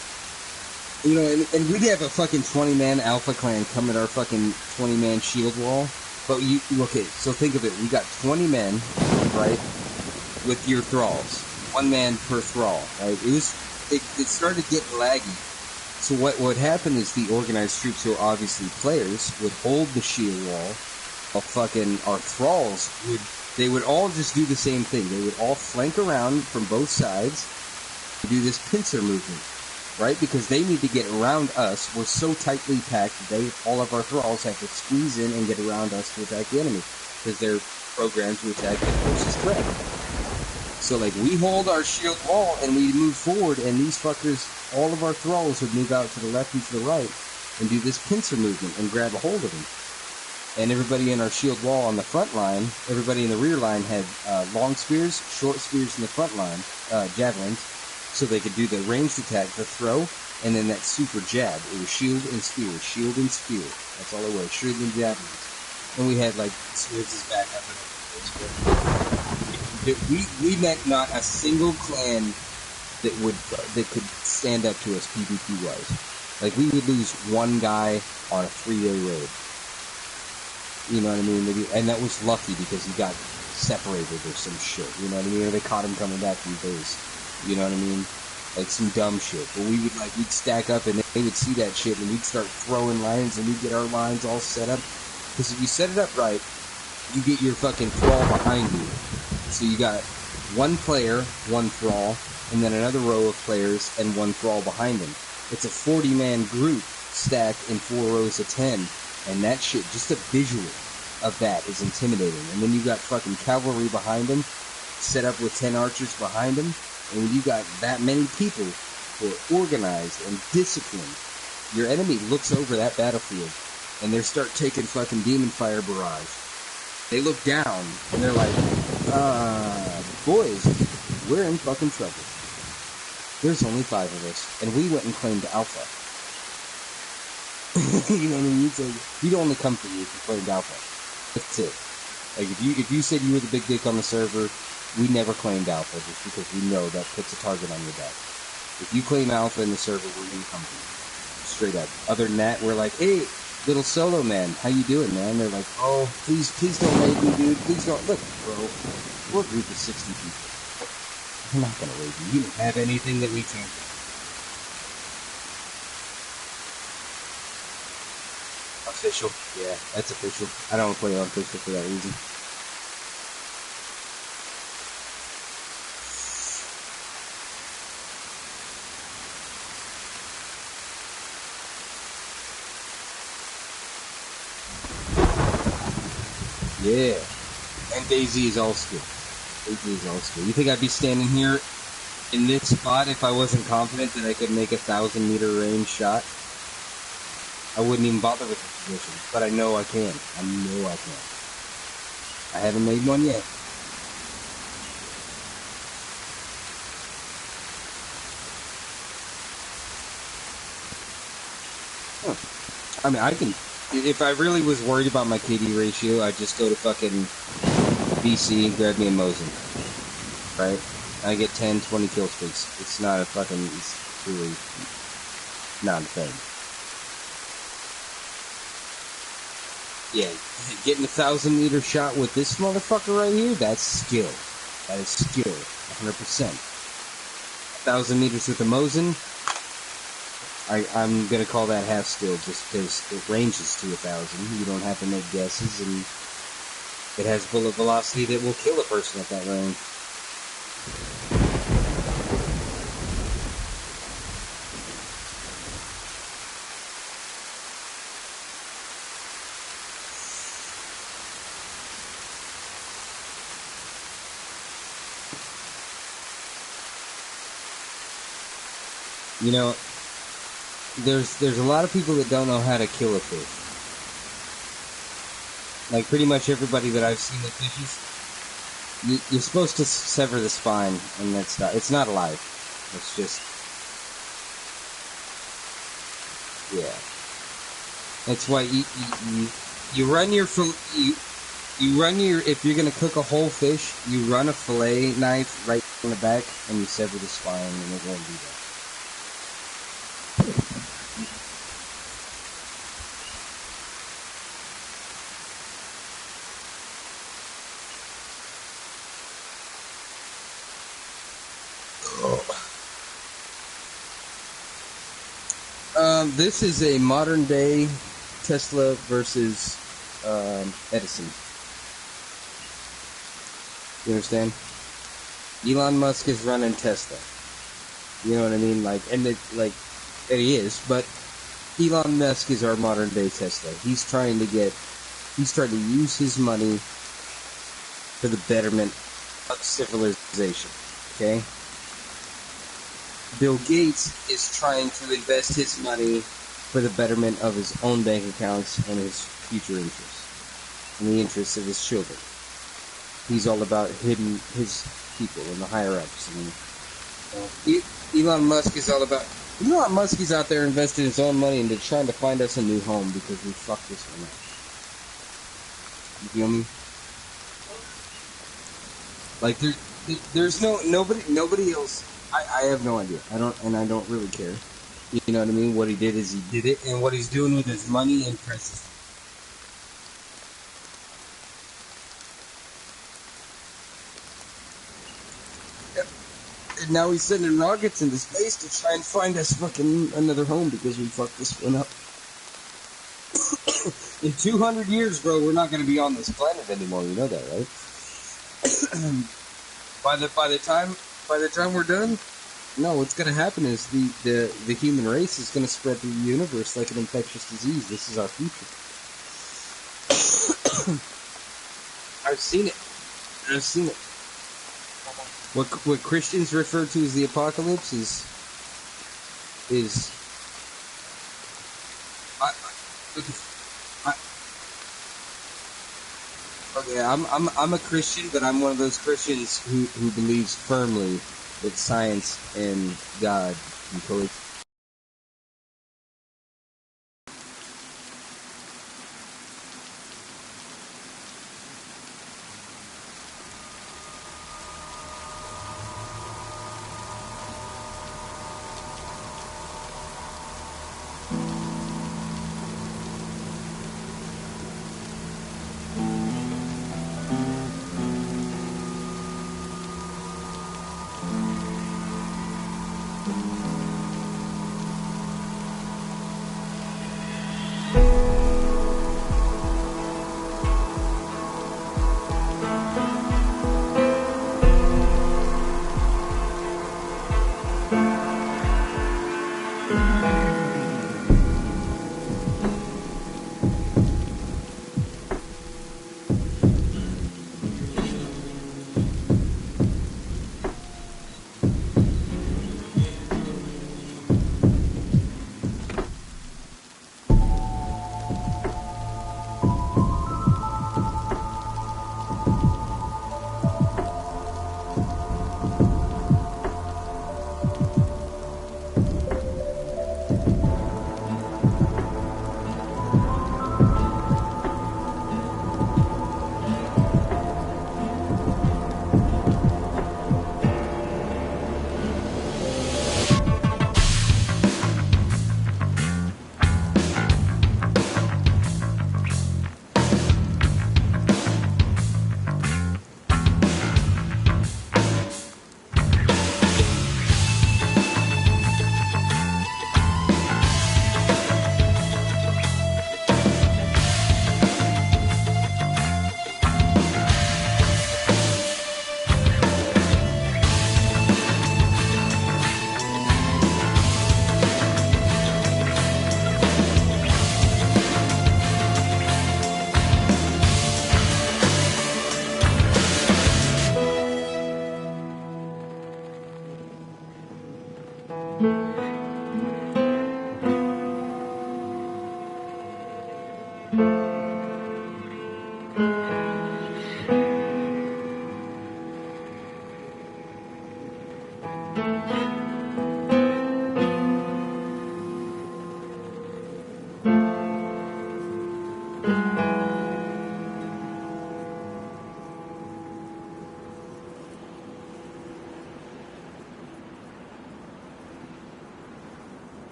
[SPEAKER 1] You know, and we'd have a fucking 20-man alpha clan come at our fucking 20-man shield wall. But okay, so think of it. We got 20 men, right, with your thralls. 1 man per thrall, right? It started getting laggy. So what happened is the organized troops, who are obviously players, would hold the shield wall. While fucking our thralls they would all just do the same thing. They would all flank around from both sides and do this pincer movement. Right? Because they need to get around us. We're so tightly packed, all of our thralls have to squeeze in and get around us to attack the enemy. Because they're programmed to attack the closest threat. So, like, we hold our shield wall and we move forward, and these fuckers, all of our thralls would move out to the left and to the right and do this pincer movement and grab a hold of them. And everybody in our shield wall on the front line, everybody in the rear line had long spears, short spears in the front line, javelins. So they could do the ranged attack, the throw, and then that super jab. It was shield and spear, shield and spear. That's all it was, shield and javelins. And we had like spears as backup. We met not a single clan that could stand up to us PvP wise. Like we would lose 1 guy on a 3-day raid. You know what I mean? And that was lucky because he got separated or some shit. You know what I mean? Or they caught him coming back from base. You know what I mean? Like some dumb shit. But we'd stack up and they would see that shit and we'd start throwing lines and we'd get our lines all set up. Because if you set it up right, you get your fucking thrall behind you. So you got 1 player, 1 thrall, and then another row of players and 1 thrall behind him. It's a 40-man group stacked in 4 rows of 10. And that shit, just a visual of that is intimidating. And then you got fucking cavalry behind him, set up with 10 archers behind him. And when you got that many people who are organized and disciplined, your enemy looks over that battlefield and they start taking fucking demon fire barrage. They look down and they're like, boys, we're in fucking trouble. There's only 5 of us, and we went and claimed Alpha. You know what I mean? So he'd only come for you if you claimed Alpha. That's it. Like if you said you were the big dick on the server, we never claimed Alpha just because we know that puts a target on your back. If you claim Alpha in the server, we're gonna come for you. straight up. Other than that, we're like, hey, little solo man, how you doing, man? They're like, oh, please don't raid me, dude. Please don't. Look, bro, we're a group of 60 people. I'm not gonna raid you. You don't have anything that we can't do. Official. Yeah, that's official. I don't play on official for that reason. Yeah. And DayZ is all skill. DayZ is all skill. You think I'd be standing here in this spot if I wasn't confident that I could make a 1,000-meter range shot? I wouldn't even bother with the position, but I know I can. I know I can. I haven't made one yet. Huh. I mean, I can. If I really was worried about my KD ratio, I'd just go to fucking BC and grab me a Mosin. Right? I get 10, 20 kill streaks. It's not a fucking. It's really not a thing. Yeah, getting a 1,000-meter shot with this motherfucker right here, that's skill. That is skill, 100%. 1,000 meters with a Mosin, I'm gonna call that half skill just because it ranges to 1,000. You don't have to make guesses, and it has bullet velocity that will kill a person at that range. You know, there's a lot of people that don't know how to kill a fish. Like, pretty much everybody that I've seen that fishes, you're supposed to sever the spine, and that's not, it's not alive. It's just, yeah. That's why you run your, you run your, if you're gonna cook a whole fish, you run a fillet knife right in the back, and you sever the spine, and it won't do that. This is a modern day Tesla versus Edison. You understand? Elon Musk is running Tesla. You know what I mean? Like, and he is, but Elon Musk is our modern day Tesla. He's trying to use his money for the betterment of civilization. Okay? Bill Gates is trying to invest his money for the betterment of his own bank accounts and his future interests, and the interests of his children. He's all about hitting his people and the higher ups. And Elon Musk is all about. Elon Musk is out there investing his own money into trying to find us a new home because we fucked this one up. You feel me? Like there's nobody else. I have no idea. I don't really care. You know what I mean? What he did is he did it, and what he's doing with his money impresses me. And now he's sending rockets into space to try and find us fucking another home because we fucked this one up. In 200 years, bro, we're not going to be on this planet anymore. You know that, right? By the time we're done, no, what's going to happen is the human race is going to spread through the universe like an infectious disease. This is our future. I've seen it. What Christians refer to as the apocalypse is okay, I'm a Christian, but I'm one of those Christians who believes firmly that science and God can coexist.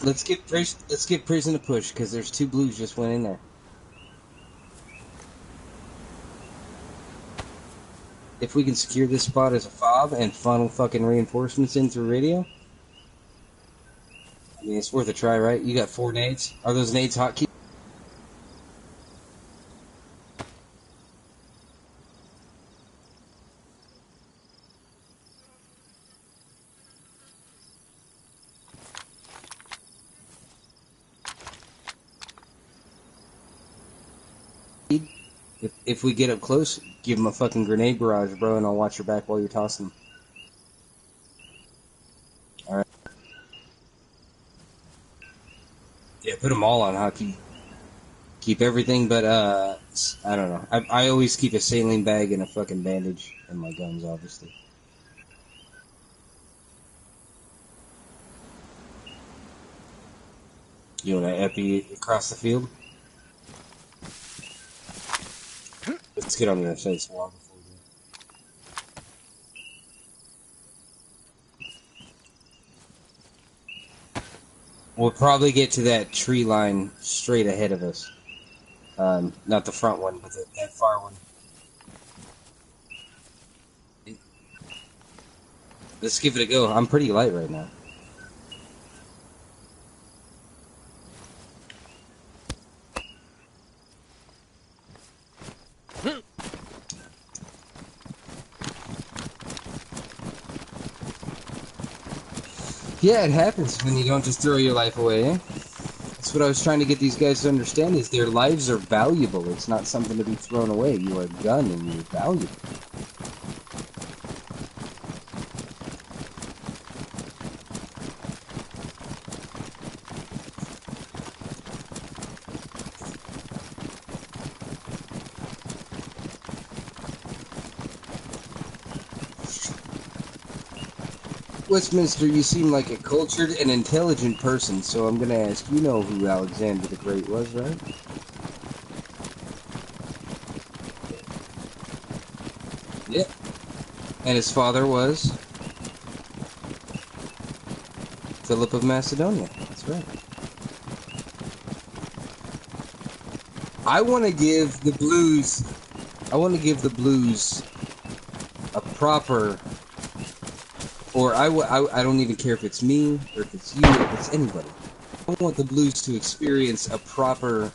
[SPEAKER 1] let's get prison to push because there's 2 blues just went in there. If we can secure this spot as a fob and funnel fucking reinforcements in through radio, I mean it's worth a try, right? You got 4 nades. Are those nades hotkey? If we get up close, give them a fucking grenade barrage, bro, and I'll watch your back while you're tossing them. Alright. Yeah, put them all on hotkey. Keep everything but, I don't know. I always keep a saline bag and a fucking bandage and my guns, obviously. You want to epi across the field? Let's get on the other side of this wall before we do. We'll probably get to that tree line straight ahead of us. Not the front one, but that far one. Let's give it a go. I'm pretty light right now. Yeah, it happens when you don't just throw your life away, eh? That's what I was trying to get these guys to understand, is their lives are valuable. It's not something to be thrown away. You are a gun and you're valuable. Westminster, you seem like a cultured and intelligent person, so I'm gonna ask, you know who Alexander the Great was, right? Yeah. And his father was Philip of Macedonia. That's right. I want to give the blues a proper, or I don't even care if it's me, or if it's you, or if it's anybody. I want the blues to experience a proper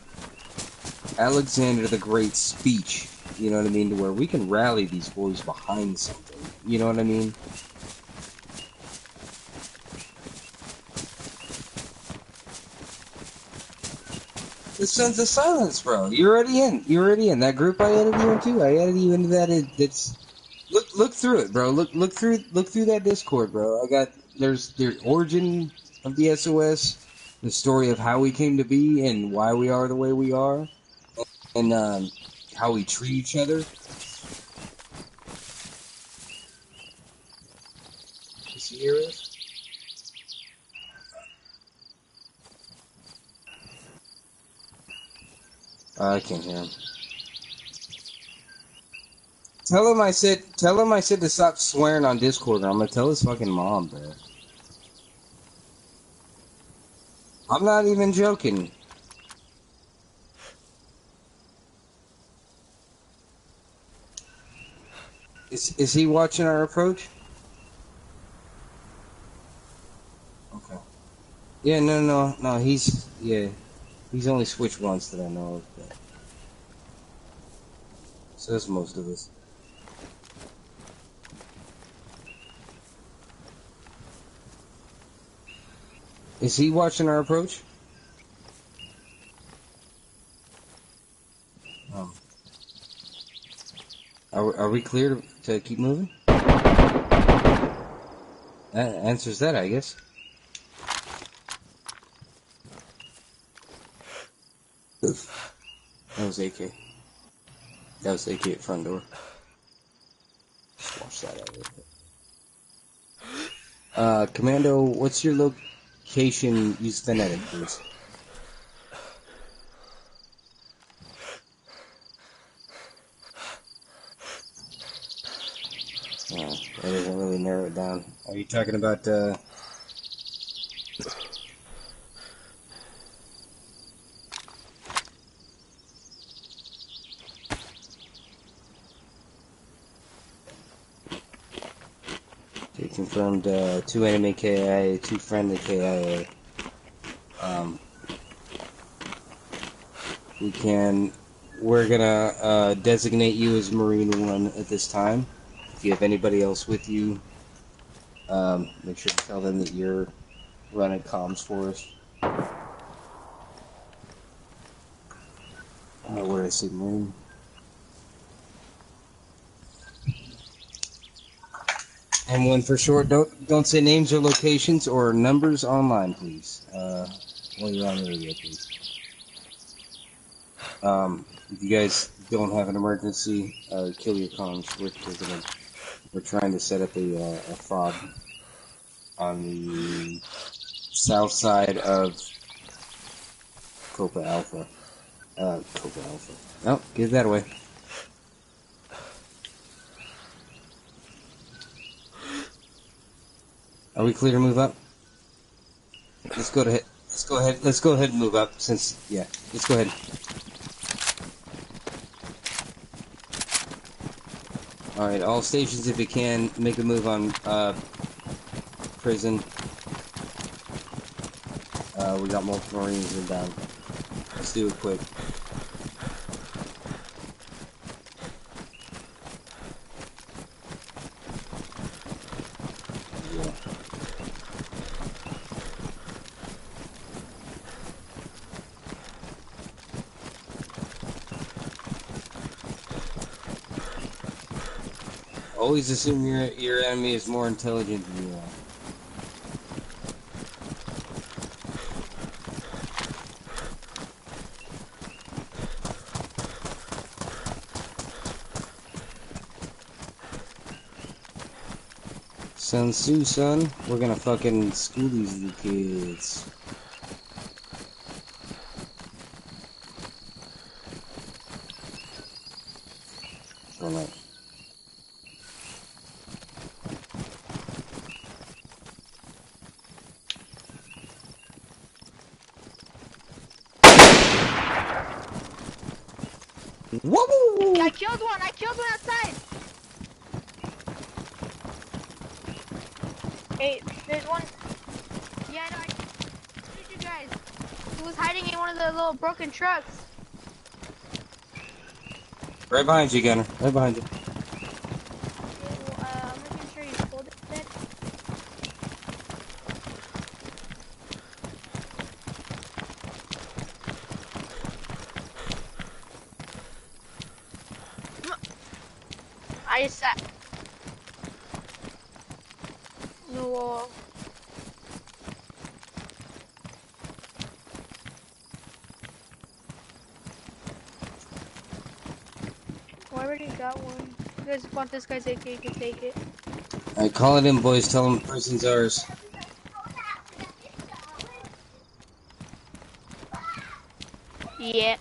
[SPEAKER 1] Alexander the Great speech, you know what I mean, to where we can rally these boys behind something, you know what I mean? The Sons of Silence, bro. You're already in. You're already in. That group I added you into, I added you into that. It's look through it, bro. Look through that Discord, bro. There's the origin of the SOS, the story of how we came to be and why we are the way we are, and how we treat each other. Is he hear us? I can't hear him. Tell him I said to stop swearing on Discord, or I'm gonna tell his fucking mom, bro. I'm not even joking. Is he watching our approach? Okay. Yeah, no. He's only switched once that I know of. But so that's most of us. Is he watching our approach? Are we clear to keep moving? That answers that, I guess. That was AK. That was AK at front door. Just wash that out a little bit. Commando, what's your location? Use phonetic, please. That doesn't really narrow it down. Are you talking about, confirmed 2 enemy KIA, 2 friendly KIA. We're gonna designate you as Marine 1 at this time. If you have anybody else with you, make sure to tell them that you're running comms for us. What did I say, Marine? M1 for short. Don't say names or locations or numbers online, please. While you're on the radio, please. If you guys don't have an emergency, kill your comms. We're trying to set up a fob on the south side of Copa Alpha. Copa Alpha. Oh, give that away. Are we clear to move up? Let's go ahead. Let's go ahead and move up. Let's go ahead. All right, all stations, if you can, make a move on prison. We got multiple Marines inbound. Let's do it quick. Yeah. Always assume your enemy is more intelligent than you are. Sun Tzu, son, we're gonna fucking school these little kids. Alright. Whoa!
[SPEAKER 3] I killed one outside! Hey, there's one. Yeah, no, I killed you guys. He was hiding in one of the little broken trucks.
[SPEAKER 1] Right behind you, Gunner. Right behind you.
[SPEAKER 3] Okay, well, I'm making sure you pulled it dead. I just sat. No. I already got one. You guys want this guy's AK, you can take it.
[SPEAKER 1] Alright, call it in, boys. Tell them prison's ours.
[SPEAKER 3] Yeah.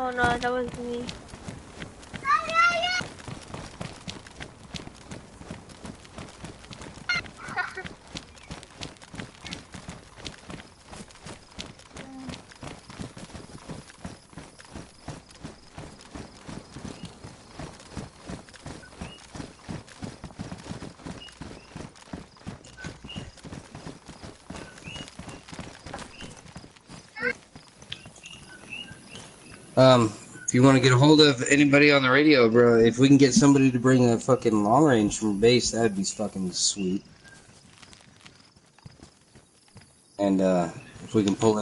[SPEAKER 3] Oh no, that was me.
[SPEAKER 1] If you want to get a hold of anybody on the radio, bro, if we can get somebody to bring a fucking long range from base, that'd be fucking sweet. And if we can pull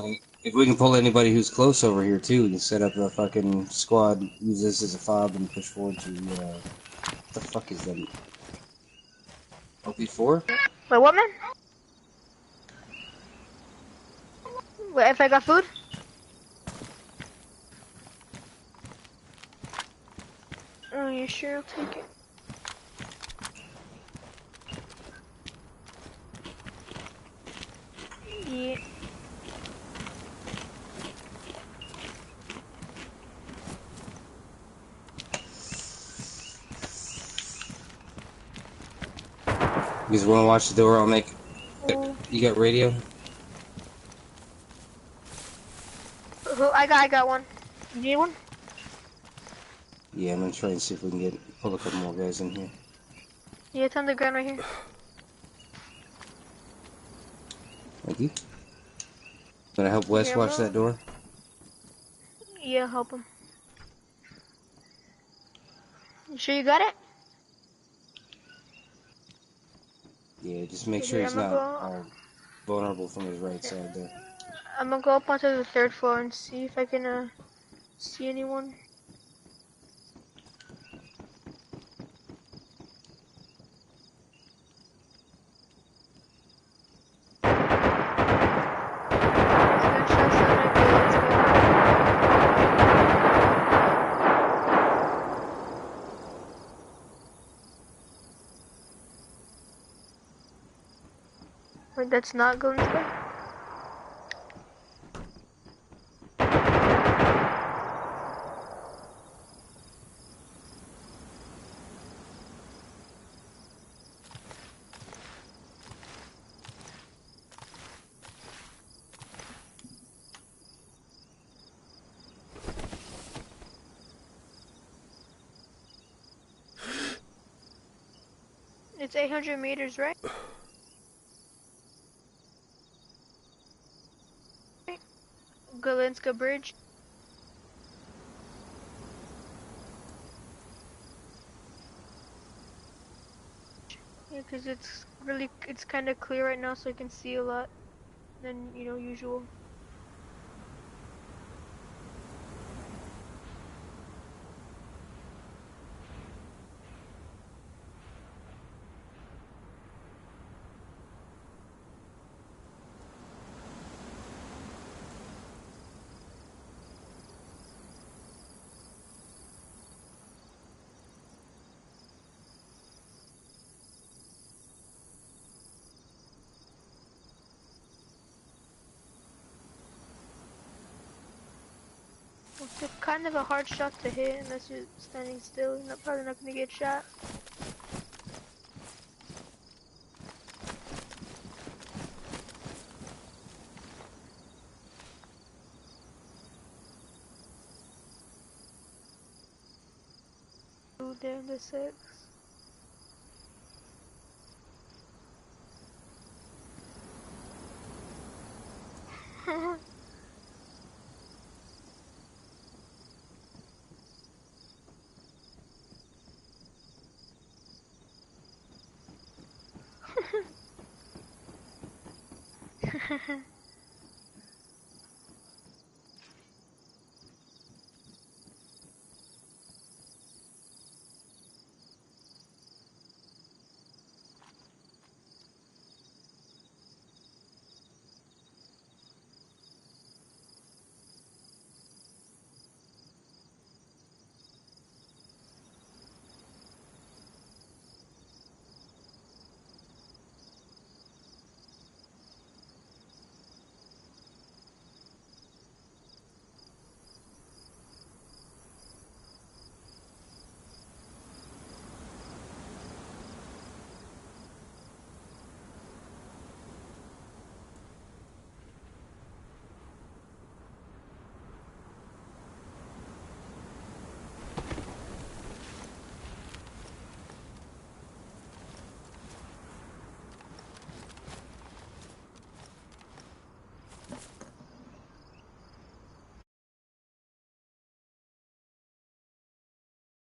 [SPEAKER 1] anybody who's close over here too, we can set up a fucking squad, use this as a fob, and push forward to what the fuck is that? OP4?
[SPEAKER 3] Wait, what, man? Wait, if I got food? Oh, you sure? I'll take it. Yeah.
[SPEAKER 1] You guys want to watch the door? I'll make.
[SPEAKER 3] Oh.
[SPEAKER 1] You got radio?
[SPEAKER 3] Who? I got one. You need one?
[SPEAKER 1] Yeah, I'm gonna try and see if we can pull a couple more guys in here.
[SPEAKER 3] Yeah, it's on the ground right here.
[SPEAKER 1] Thank you. Gonna help Wes
[SPEAKER 3] Here,
[SPEAKER 1] watch that door.
[SPEAKER 3] Yeah, help him. You sure you got it?
[SPEAKER 1] Yeah, just make sure
[SPEAKER 3] Okay,
[SPEAKER 1] he's not vulnerable from his right side there.
[SPEAKER 3] I'm gonna go up onto the 3rd floor and see if I can see anyone. Gunshots sound like good. Let's go. Wait, that's not going to go. It's 800 meters, right? Galinska Bridge. Yeah, because it's kind of clear right now, so I can see a lot than, usual. It's kind of a hard shot to hit unless you're standing still. You're probably not gonna get shot. Ooh, damn, the 6.